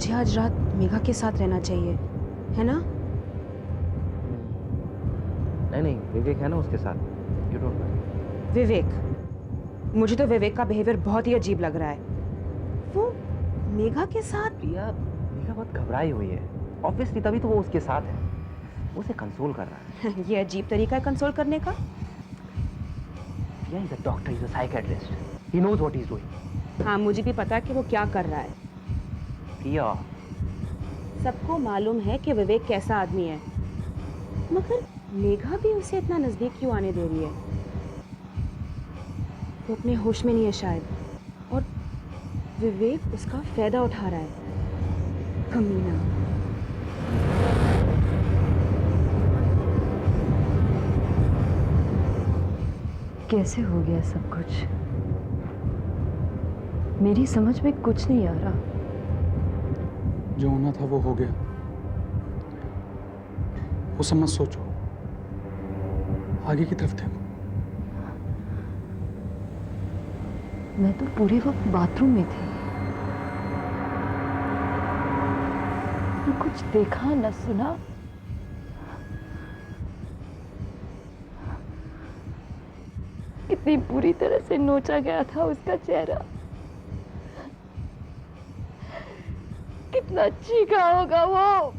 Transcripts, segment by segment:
मुझे आज रात मेघा के साथ रहना चाहिए, है ना? नहीं, विवेक है ना उसके साथ। You don't worry. विवेक? मुझे तो विवेक का बिहेवियर बहुत ही अजीब लग रहा है। वो मेघा के साथ। प्रिया, मेघा बहुत घबराई हुई है। ऑब्वियसली तभी तो वो उसके साथ है। वो उसे कंसोल कर रहा है। ये अजीब तरीका है कंसोल करने का। Priya is a doctor, is a psychiatrist. He knows what he is doing. हाँ, मुझे भी पता है कि वो क्या कर रहा है। प्रिया, सबको मालूम है कि विवेक कैसा आदमी है, मगर मेघा भी उसे इतना नजदीक क्यों आने दे रही है? वो अपने होश में नहीं है शायद, और विवेक उसका फायदा उठा रहा है। कमीना। कैसे हो गया सब कुछ? मेरी समझ में कुछ नहीं आ रहा। जो होना था वो हो गया। वो सब मत सोचो, आगे की तरफ देखो। मैं तो पूरे वक्त बाथरूम में थी, न कुछ देखा न सुना। कितनी बुरी तरह से नोचा गया था उसका चेहरा। कितना चीखा होगा वो।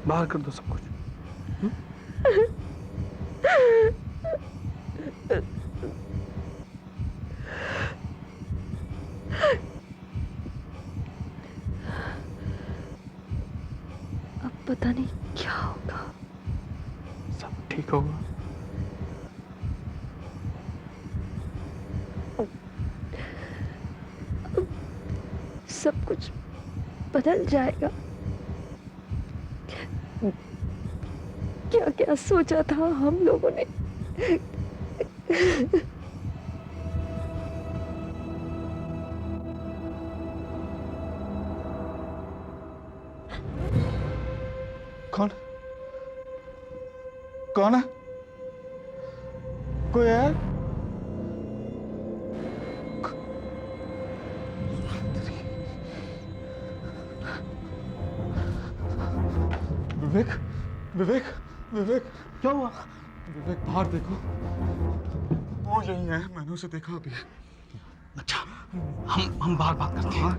बाहर कर दो सब कुछ। अब पता नहीं क्या होगा। सब ठीक होगा। सब कुछ बदल जाएगा। क्या क्या सोचा था हम लोगों ने। कौन? कौन है? कोई है? विवेक, विवेक, विवेक, क्या हुआ? विवेक, बाहर देखो। वो यही है, मैंने उसे देखा अभी। अच्छा, हम बाहर बात करते हैं।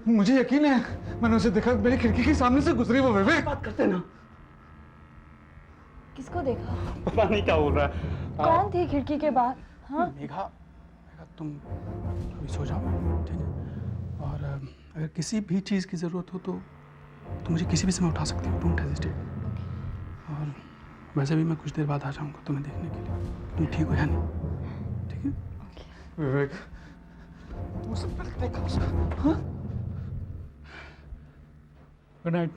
मुझे यकीन है, मैंने उसे देखा। मेरी खिड़की के सामने से गुजरी वो। विवेक, बात करते ना। किसको देखा? पता नहीं क्या बोल रहा है। कौन थी खिड़की के बाहर? हाँ? मेघा, तुम अभी सो जाओ, ठीक है? और अगर किसी भी चीज़ की ज़रूरत हो तो मुझे किसी भी समय उठा सकती हो। Don't hesitate. और वैसे भी मैं कुछ देर बाद आ जाऊंगा तुम्हें देखने के लिए। तुम ठीक हो या नहीं? ठीक है? विवेक, तुमसे पहले देखा उसका। हाँ? Good night.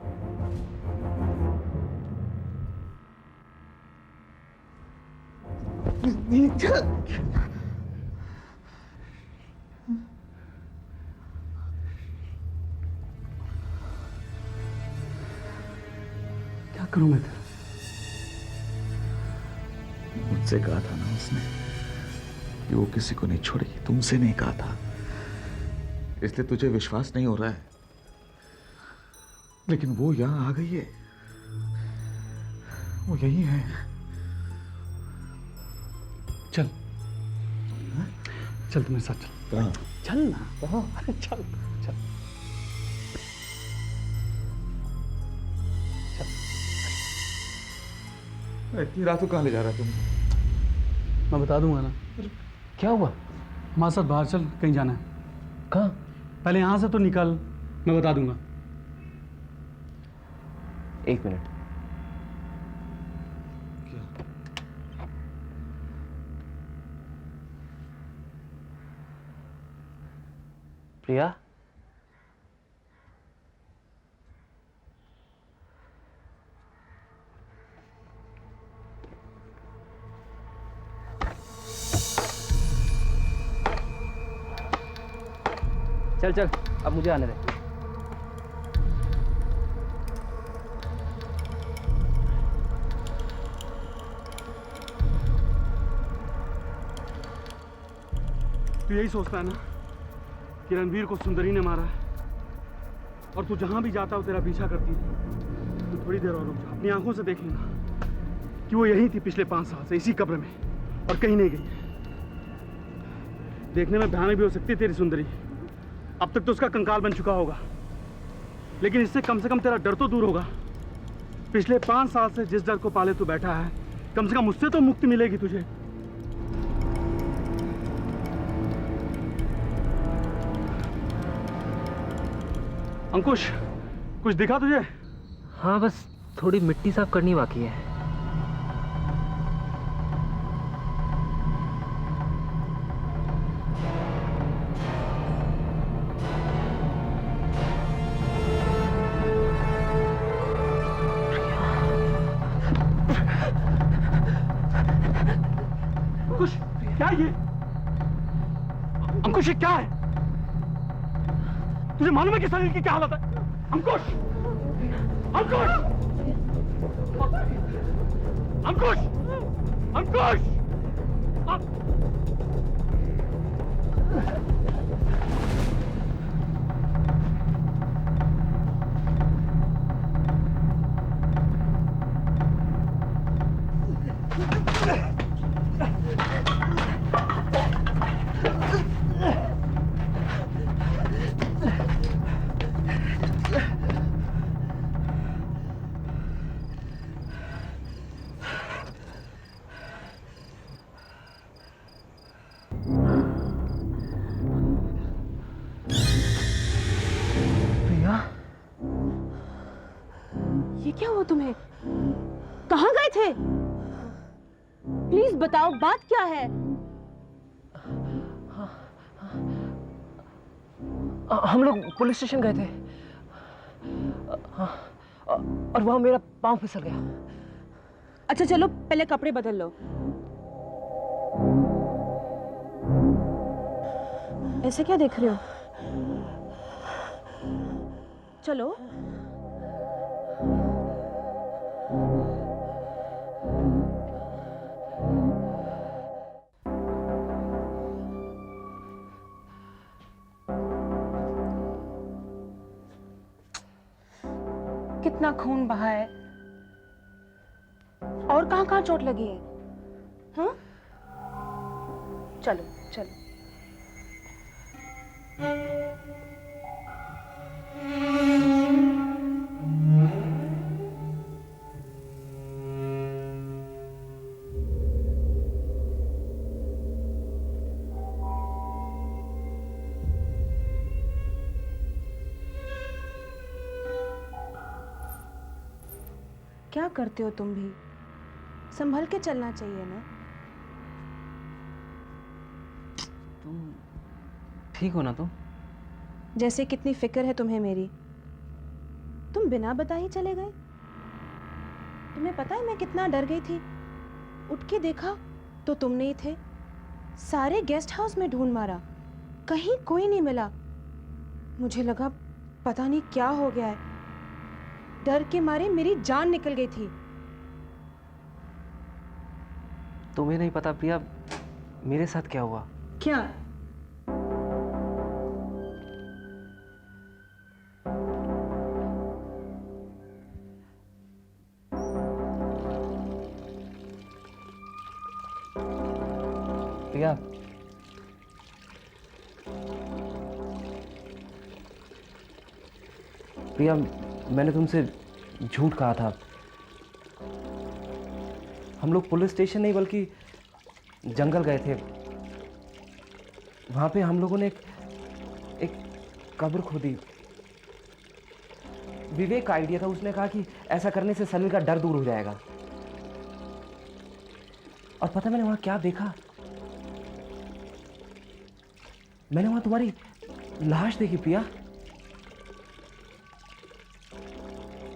क्या करूं मैं तेरा? मुझसे कहा था ना उसने कि वो किसी को नहीं छोड़ेगी। तुमसे नहीं कहा था, इसलिए तुझे विश्वास नहीं हो रहा है। लेकिन वो यहां आ गई है, वो यही है। चल, चल तुम्हें साथ चल। कहाँ? चल ना। कहाँ? अरे चल चल इतनी रात को कहाँ ले जा रहा है तुम? मैं बता दूंगा ना। क्या हुआ? हमारे साथ बाहर चल, कहीं जाना है। कहाँ? पहले यहाँ से तो निकल, मैं बता दूंगा। एक मिनट। प्रिया, चल चल, अब मुझे आने दे। तू यही सोचता है ना कि रणवीर को सुंदरी ने मारा है और तू जहां भी जाता हो तेरा पीछा करती है। तू थोड़ी देर और रुक जा, अपनी आंखों से देख लेना कि वो यहीं थी पिछले 5 साल से, इसी कब्र में, और कहीं नहीं गई। देखने में भयानक भी हो सकती है तेरी सुंदरी, अब तक तो उसका कंकाल बन चुका होगा, लेकिन इससे कम से कम तेरा डर तो दूर होगा। पिछले 5 साल से जिस डर को पाले तू बैठा है, कम से कम उससे तो मुक्ति मिलेगी तुझे। अंकुश, कुछ दिखा तुझे? हाँ, बस थोड़ी मिट्टी साफ करनी बाकी है। अंकुश, क्या है ये? अंकुश, ये क्या है? तुझे मालूम है कि शरीर की क्या हालत है? अंकुश! अंकुश! अंकुश! अंकुश! ये क्या हुआ तुम्हें? कहाँ गए थे? प्लीज बताओ, बात क्या है? हम लोग पुलिस स्टेशन गए थे और वहां मेरा पांव फिसल गया। अच्छा चलो, पहले कपड़े बदल लो। ऐसे क्या देख रहे हो? चलो। कितना खून बहा है और कहाँ-कहाँ चोट लगी है? हाँ? चलो चलो। क्या करते हो तुम भी? संभल के चलना चाहिए ना। तुम ठीक हो ना? तुम जैसे कितनी फिक्र है तुम्हें मेरी। तुम बिना बताए ही चले गए। तुम्हें पता है मैं कितना डर गई थी। उठ के देखा तो तुम नहीं थे। सारे गेस्ट हाउस में ढूंढ मारा, कहीं कोई नहीं मिला। मुझे लगा पता नहीं क्या हो गया है। डर के मारे मेरी जान निकल गई थी। तुम्हें नहीं पता प्रिया, मेरे साथ क्या हुआ? क्या? प्रिया, प्रिया, मैंने तुमसे झूठ कहा था। हम लोग पुलिस स्टेशन नहीं बल्कि जंगल गए थे। वहां पे हम लोगों ने एक कब्र खोदी। विवेक का आइडिया था। उसने कहा कि ऐसा करने से सलील का डर दूर हो जाएगा। और पता मैंने वहां क्या देखा? मैंने वहां तुम्हारी लाश देखी प्रिया।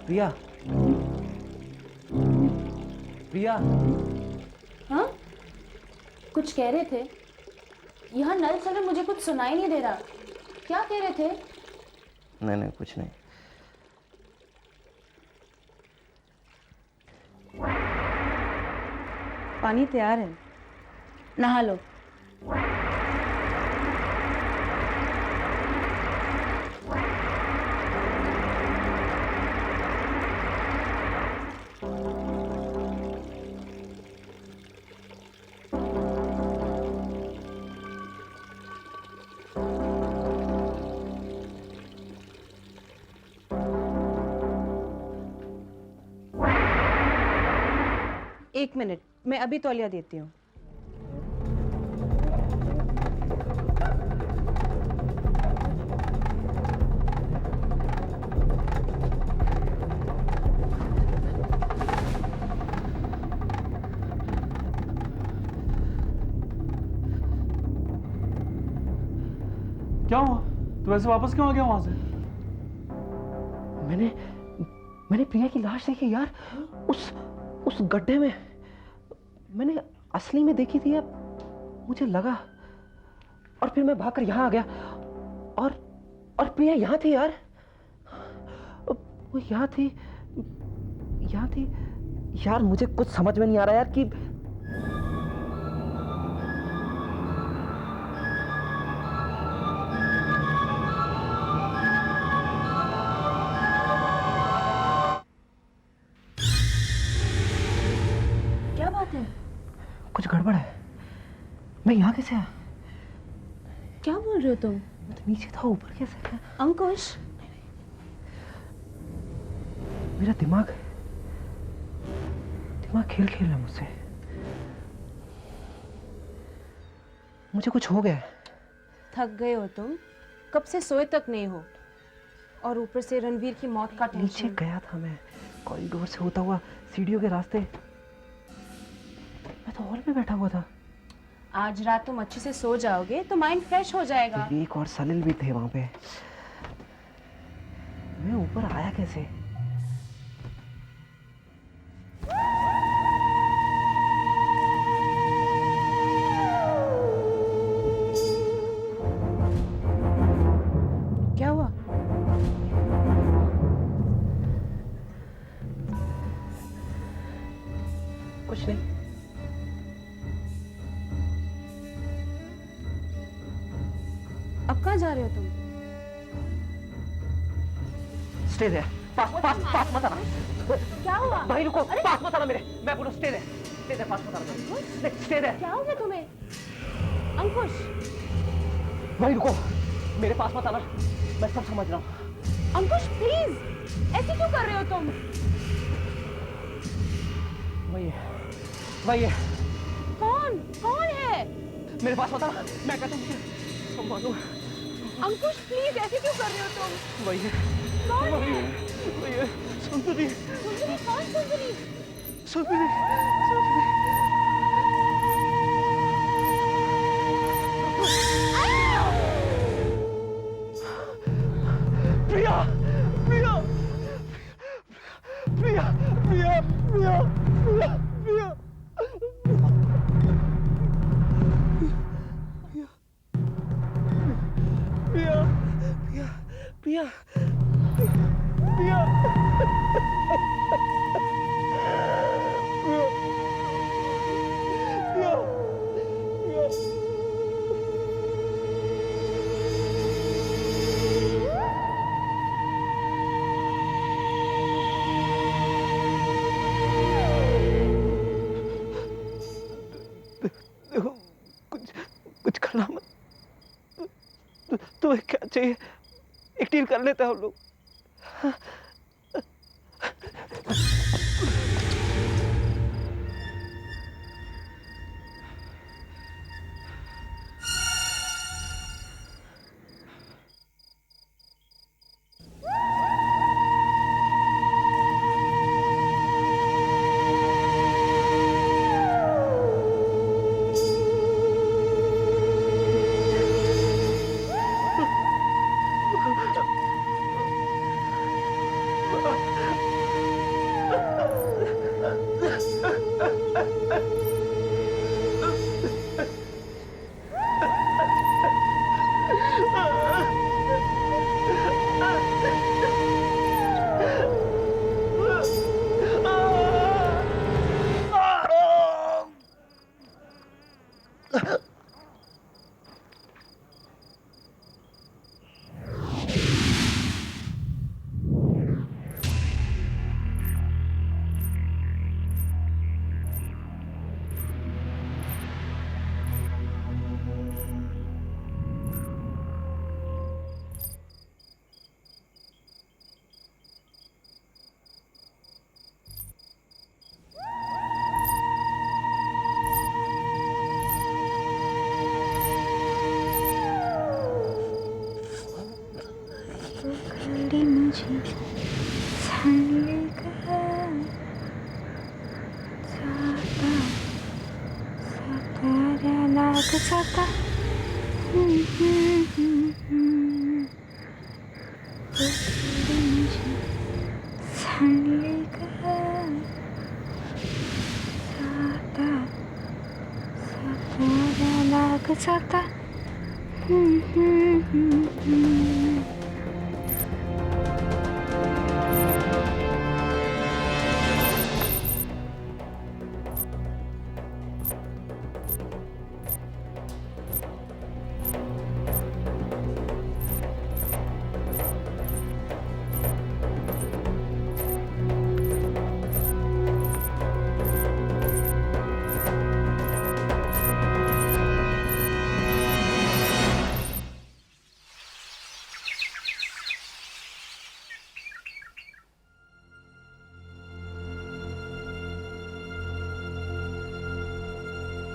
प्रिया, प्रिया। हाँ? कुछ कह रहे थे? यहाँ नल चल रहे, मुझे कुछ सुनाई नहीं दे रहा। क्या कह रहे थे? नहीं, कुछ नहीं। पानी तैयार है, नहा लो। एक मिनट, मैं अभी तौलिया देती हूँ। क्या हुआ? तू ऐसे वापस क्यों आ गया वहां से? मैंने मैंने प्रिया की लाश देखी यार, उस गड्ढे में। मैंने असली में देखी थी, अब मुझे लगा, और फिर मैं भागकर यहाँ आ गया, और प्रिया यहाँ थी यार। वो यहाँ थी यार। मुझे कुछ समझ में नहीं आ रहा यार कि क्या बात है? कुछ गड़बड़ है। मैं यहाँ कैसे आया? क्या बोल रहे हो तुम? मैं तो नीचे था, ऊपर कैसे आया? अंकुश, मेरा दिमाग खेल रहा है मुझसे। मुझे कुछ हो गया है। थक गए हो तुम? कब से सोए तक नहीं हो, और ऊपर से रणवीर की मौत का नीचे टेंशन। गया था मैं, कॉरिडोर से होता हुआ सीढ़ियों के रास्ते। मैं तो हॉल में बैठा हुआ था। आज रात तुम अच्छे से सो जाओगे तो माइंड फ्रेश हो जाएगा। विवेक और सलिल भी थे वहां पे। मैं ऊपर आया कैसे? क्या हुआ? कुछ नहीं। अब कहाँ जा रहे हो तुम? Stay there. पास मत आना। क्या हुआ? भाई रुको, पास मत आना मेरे। मैं बोलो स्टे देयर, पास मत आना। Stay there. क्या हो गया तुम्हें? अंकुश, भाई रुको, मेरे पास मत आना। मैं सब समझ रहा हूँ। अंकुश प्लीज, ऐसे क्यों कर रहे हो तुम? वही है। कौन है? मेरे पास मत आना। मैं कहता हूँ संभालो। अंकुश प्लीज, ऐसे क्यों कर रहे हो तुम? वही है। सुंदरी। कौन सुंदरी? सुंदरी। प्रिया। देखो, कुछ करना मत। तुम्हें क्या चाहिए? एक डील कर लेते हैं हम लोग।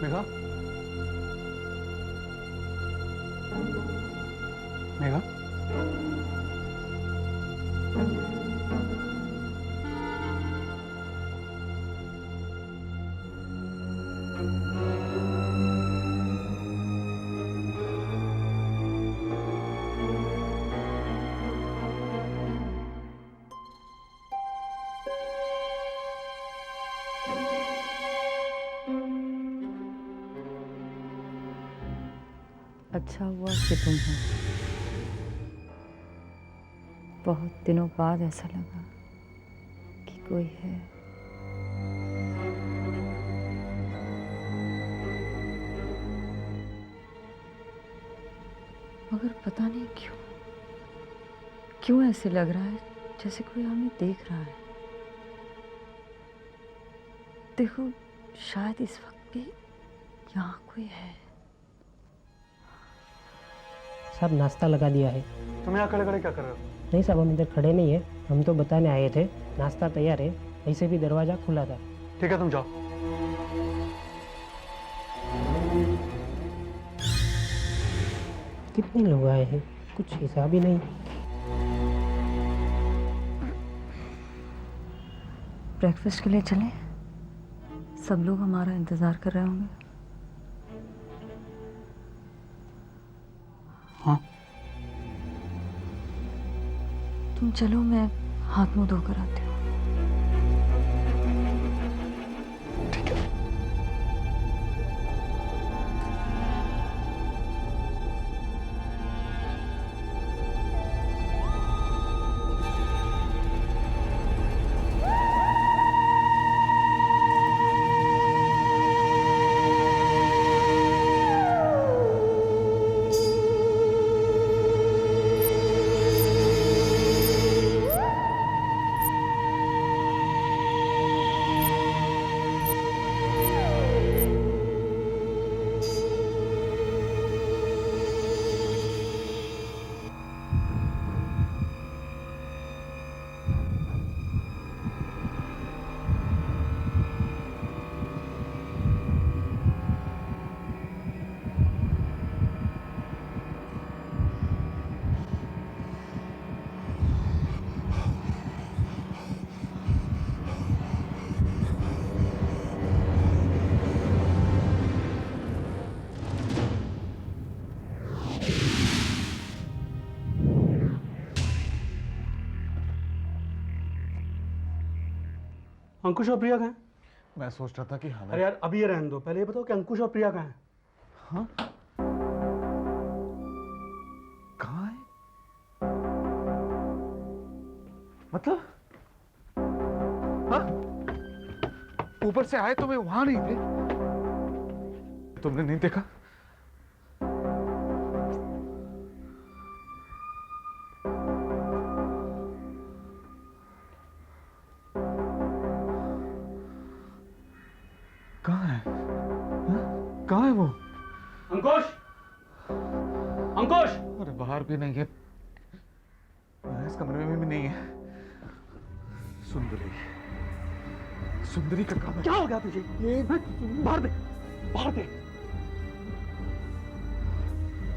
मेघा, मेघा, अच्छा हुआ कि तुम हो। बहुत दिनों बाद ऐसा लगा कि कोई है। मगर पता नहीं क्यों ऐसे लग रहा है जैसे कोई हमें देख रहा है। देखो, शायद इस वक्त भी यहाँ कोई है। साहब नाश्ता लगा दिया है। तुम यहाँ खड़े खड़े क्या कर रहे हो? नहीं साहब, हम इधर खड़े नहीं है, हम तो बताने आए थे नाश्ता तैयार है। ऐसे भी दरवाजा खुला था। ठीक है, तुम जाओ। कितने लोग आए हैं, कुछ हिसाब ही नहीं। ब्रेकफास्ट के लिए चलें? सब लोग हमारा इंतजार कर रहे होंगे। हाँ, तुम चलो, मैं हाथ मुंह धोकर आती हूँ। ठीक है। अंकुश और प्रिया कहाँ हैं? मैं सोच रहा था कि हमें अरे यार, अभी ये रहने दो। पहले ये बताओ कि अंकुश और प्रिया कहाँ हैं? हाँ, कहाँ है? मतलब हाँ, ऊपर से आए तो वे वहां नहीं थे। तुमने नहीं देखा? कहाँ है? हाँ? कहाँ है वो? अंकुश, अंकुश! अरे बाहर भी नहीं है, इस कमरे में भी नहीं है। सुंदरी, सुंदरी का काम है। क्या हो गया तुझे? ये बाहर दे, बाहर दे।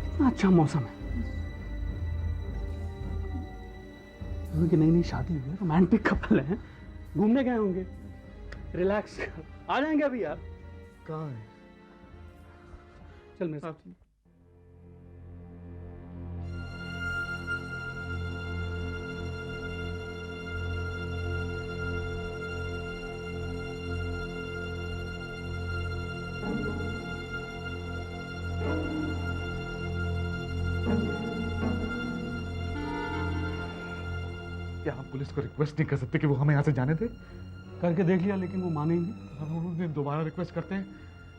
कितना अच्छा मौसम है। उनकी नई नई शादी हुई है, रोमांटिक कपल हैं, घूमने गए होंगे, रिलैक्स आ जाएंगे अभी यार। कहाँ है? चल मेरे साथ। क्या हम पुलिस को रिक्वेस्ट नहीं कर सकते कि वो हमें यहाँ से जाने दे? करके देख लिया लेकिन वो माने ही नहीं। हम उन्हें दोबारा रिक्वेस्ट करते हैं,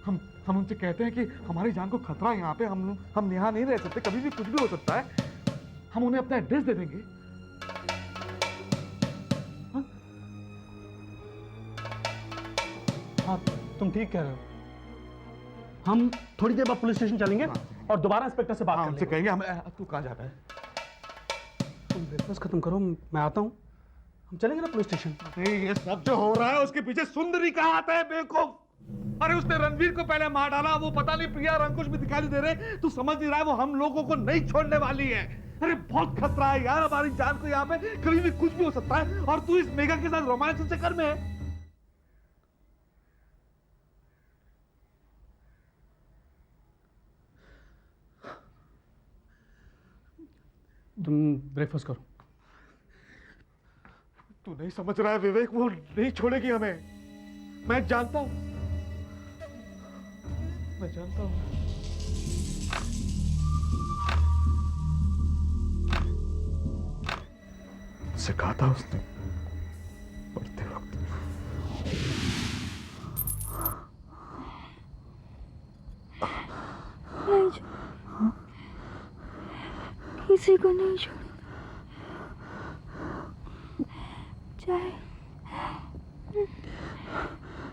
हम उनसे कहते हैं कि हमारी जान को खतरा है यहाँ पे, हम यहाँ नहीं रह सकते, कभी भी कुछ भी हो सकता है। हम उन्हें अपना एड्रेस दे देंगे। हाँ तुम ठीक कह रहे हो। हम थोड़ी देर बाद पुलिस स्टेशन चलेंगे और दोबारा इंस्पेक्टर से बात कर उनसे लेंगे। कहेंगे हम। तू कहाँ जाता है? तुम ब्रेकफास्ट खत्म करो, मैं आता हूँ। हम चलेंगे ना पुलिस स्टेशन। अरे ये सब जो हो रहा है उसके पीछे सुंदरी कहाँ आता है बेवकूफ? अरे उसने रणवीर को पहले मार डाला, वो पता नहीं प्रिया और अंकुश भी दिखाई नहीं दे रहे। तू समझ नहीं रहा है वो हम लोगों को नहीं छोड़ने वाली है। अरे बहुत खतरा है यार हमारी जान को, यहाँ पे कभी भी कुछ भी हो सकता है। और तू इस मेघा के साथ रोमांस के चक्कर में है। तुम ब्रेकफास्ट करो। तू नहीं समझ रहा है विवेक, वो नहीं छोड़ेगी हमें। मैं जानता हूं, मैं जानता हूं। मुझसे कहा था उसने मरते वक्त। नहीं किसी को नहीं छोड़, चाहे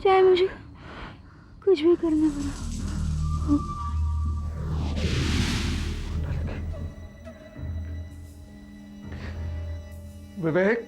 चाहे मुझे कुछ भी करना पड़ा। विवेक,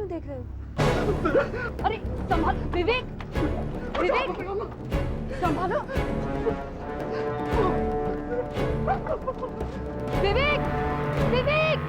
क्यों देख रहे हो? अरे संभाल विवेक, विवेक संभालो, विवेक, विवेक।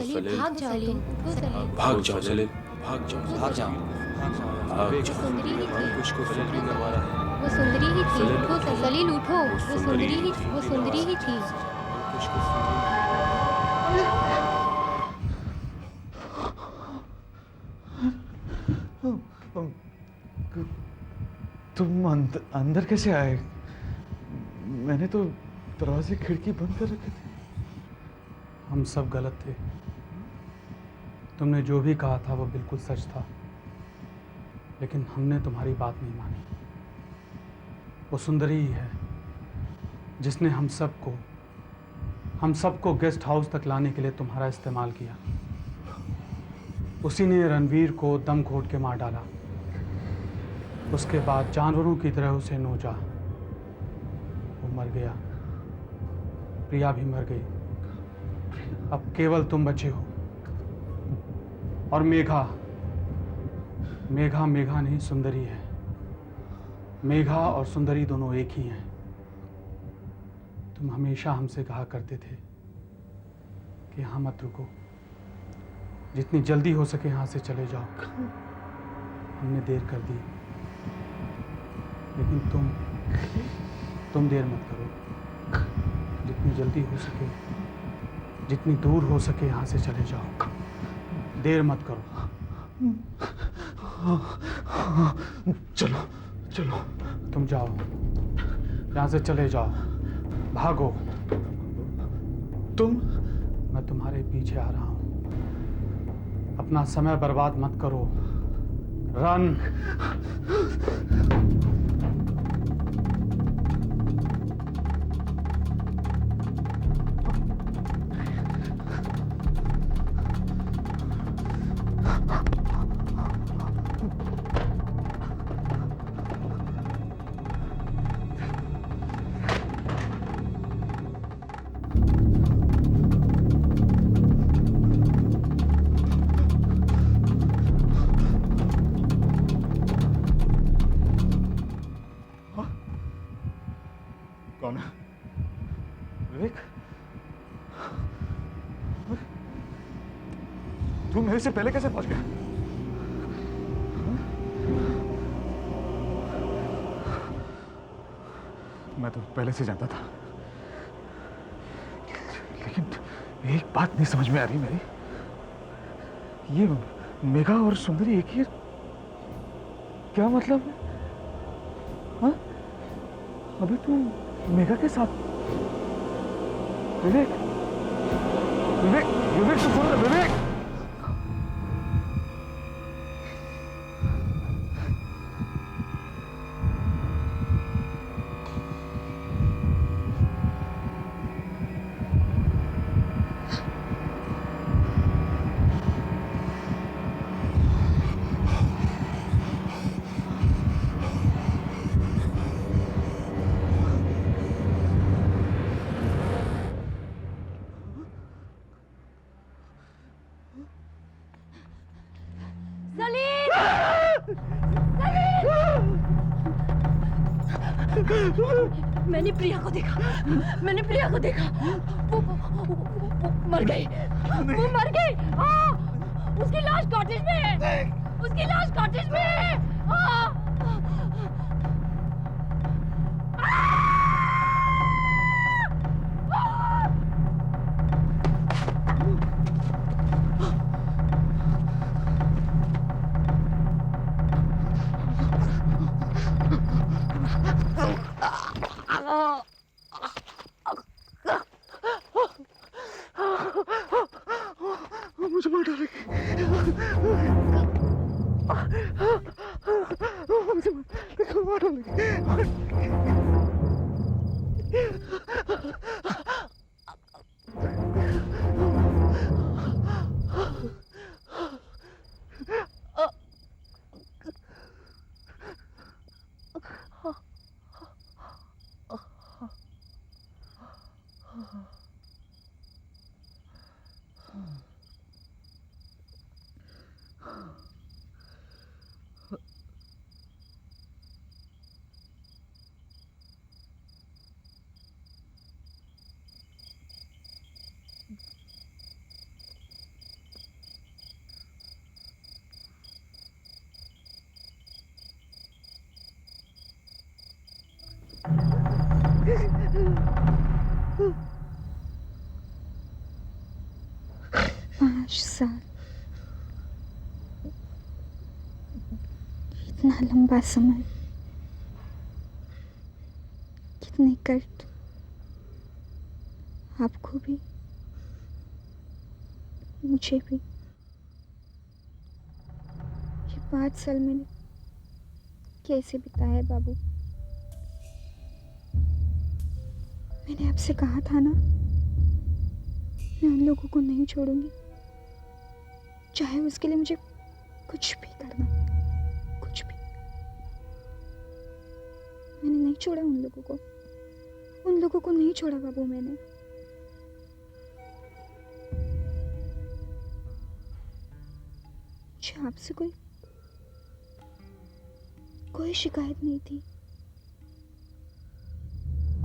सलील, भाग जाओ तुम, उठो सलील, भाग जाओ सलील, भाग जाओ, भाग जाओ, भाग जाओ। सुंदरी ही थी, अंकुश को सुंदरी ने मारा है। वो सुंदरी ही थी, सलील, उठो सलील, उठो, वो सुंदरी ही, वो सुंदरी ही थी। अंकुश को सुंदरी तुम अंदर कैसे आए? मैंने तो दरवाजे खिड़की बंद कर रखे थे। हम सब गलत थे। तुमने जो भी कहा था वो बिल्कुल सच था, लेकिन हमने तुम्हारी बात नहीं मानी। वो सुंदरी ही है जिसने हम सबको गेस्ट हाउस तक लाने के लिए तुम्हारा इस्तेमाल किया। उसी ने रणवीर को दम घोट के मार डाला। उसके बाद जानवरों की तरह उसे नोचा। वो मर गया, प्रिया भी मर गई। अब केवल तुम बचे हो। और मेघा नहीं, सुंदरी है। मेघा और सुंदरी दोनों एक ही हैं। तुम हमेशा हमसे कहा करते थे कि यहाँ मत रुको, जितनी जल्दी हो सके यहाँ से चले जाओ। हमने देर कर दी, लेकिन तुम देर मत करो। जितनी जल्दी हो सके, जितनी दूर हो सके यहाँ से चले जाओ। देर मत करो। चलो चलो, तुम जाओ, यहाँ से चले जाओ, भागो। तुम? मैं तुम्हारे पीछे आ रहा हूँ। अपना समय बर्बाद मत करो। रन। विवेक, तू मेरे से पहले कैसे पहुंच गया? मैं तो पहले से जानता था, लेकिन एक बात नहीं समझ में आ रही मेरी, ये मेघा और सुंदरी एक ही है? क्या मतलब है? हाँ? अभी तू मेघा के साथ? विवेक, विवेक, विवेक तो सुन, विवेक! मैंने प्रिया को देखा, मैंने प्रिया को देखा। वो मर गई, वो मर गई। हाँ, उसकी लाश कॉटेज में है, उसकी लाश कॉटेज में है। हाँ। मुझे मार डालेगी। मुझे मार डालेगी। इतना लंबा समय, कितने कष्ट, आपको भी मुझे भी। ये 5 साल मैंने कैसे बिताए बाबू। मैंने आपसे कहा था ना, मैं उन लोगों को नहीं छोड़ूंगी, चाहे उसके लिए मुझे कुछ भी करना, कुछ भी। मैंने नहीं छोड़ा उन लोगों को, उन लोगों को नहीं छोड़ा बाबू मैंने। मुझे आपसे कोई शिकायत नहीं थी,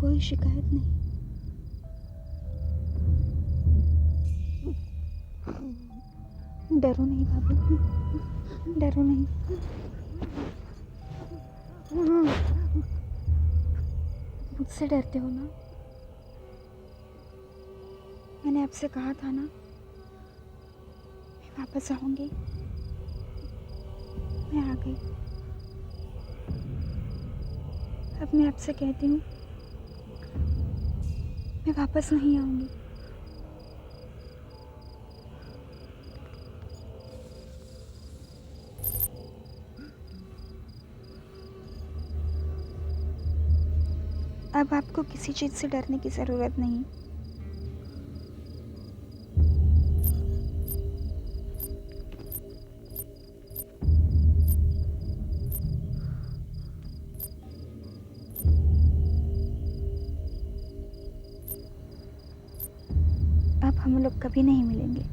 कोई शिकायत नहीं। डरो नहीं बाबू, डरो नहीं। मुझसे डरते हो ना? मैंने आपसे कहा था ना, मैं वापस आऊंगी। मैं आ गई। अब मैं आपसे कहती हूँ, मैं वापस नहीं आऊंगी। अब आपको किसी चीज से डरने की जरूरत नहीं। अब हम लोग कभी नहीं मिलेंगे।